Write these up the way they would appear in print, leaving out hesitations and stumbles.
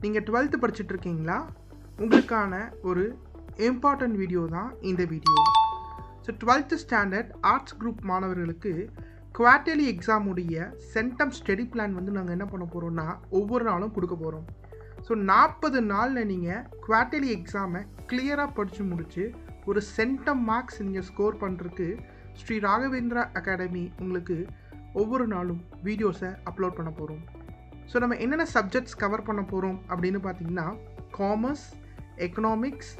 நீங்கள் 12th படிச்சுட்டு இருக்கீங்களா? உங்களுக்கான ஒரு இம்பார்ட்டன்ட் வீடியோ தான் இந்த video. So 12th standard arts group மாணவர்களுக்கு குவார்ட்டர்லி எக்ஸாம் உடைய சென்டம் ஸ்டடி பிளான் வந்து நாங்கள் என்ன பண்ண போகிறோம்னா ஒவ்வொரு நாளும் கொடுக்க போகிறோம். ஸோ 40 நாளில் நீங்கள் குவார்ட்டர்லி எக்ஸாமை கிளியராக படித்து முடித்து ஒரு சென்டம் மார்க்ஸ் நீங்கள் ஸ்கோர் பண்ணுறதுக்கு ஸ்ரீ ராகவேந்திரா அகாடமி உங்களுக்கு ஒவ்வொரு நாளும் வீடியோஸை அப்லோட் பண்ண போகிறோம். ஸோ நம்ம என்னென்ன சப்ஜெக்ட்ஸ் கவர் பண்ண போகிறோம் அப்படின்னு பார்த்தீங்கன்னா commerce, economics,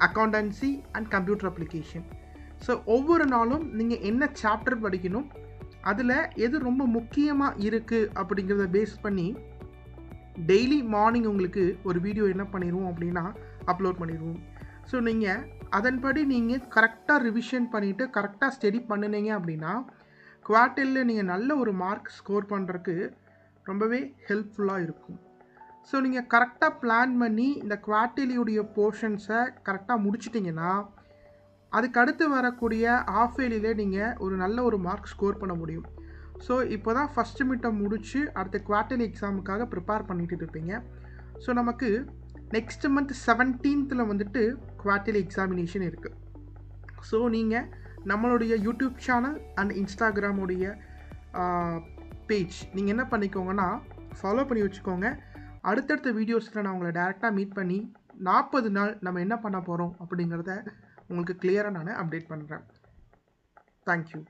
accountancy and computer application. So ஒவ்வொரு நாளும் நீங்கள் என்ன சாப்டர் படிக்கணும், அதில் எது ரொம்ப முக்கியமாக இருக்குது அப்படிங்கிறத பேஸ் பண்ணி டெய்லி மார்னிங் உங்களுக்கு ஒரு வீடியோ என்ன பண்ணிடுவோம் அப்படின்னா அப்லோட் பண்ணிடுவோம். ஸோ நீங்கள் அதன்படி நீங்கள் கரெக்டாக ரிவிஷன் பண்ணிவிட்டு கரெக்டாக ஸ்டடி பண்ணினீங்க அப்படின்னா குவார்ட்டர்லியில் நீங்கள் நல்ல ஒரு மார்க் ஸ்கோர் பண்ணுறதுக்கு ரொம்பவே ஹெல்ப்ஃபுல்லாக இருக்கும். ஸோ நீங்கள் கரெக்டாக பிளான் பண்ணி இந்த குவார்ட்டர்லியுடைய போர்ஷன்ஸை கரெக்டாக முடிச்சிட்டிங்கன்னா அதுக்கு அடுத்து வரக்கூடிய ஆஃப் இயர்லியில் நீங்கள் ஒரு நல்ல ஒரு மார்க் ஸ்கோர் பண்ண முடியும். ஸோ இப்போ தான் ஃபஸ்ட்டு மிட்டை முடித்து அடுத்த குவார்ட்டர்லி எக்ஸாமுக்காக ப்ரிப்பேர் பண்ணிட்டு இருப்பீங்க. ஸோ நமக்கு நெக்ஸ்ட் மந்த் 17th வந்துட்டு குவார்ட்டர்லி எக்ஸாமினேஷன் இருக்குது. ஸோ நீங்கள் நம்மளுடைய யூடியூப் சேனல் அண்ட் இன்ஸ்டாகிராமுடைய பேஜ் நீங்கள் என்ன பண்ணிக்கோங்கன்னா ஃபாலோ பண்ணி வச்சுக்கோங்க. அடுத்தடுத்த வீடியோஸில் நான் உங்களை டேரெக்டாக மீட் பண்ணி 40 நாள் நம்ம என்ன பண்ண போகிறோம் அப்படிங்கிறத உங்களுக்கு கிளியராக நான் அப்டேட் பண்ணுறேன். தேங்க்யூ.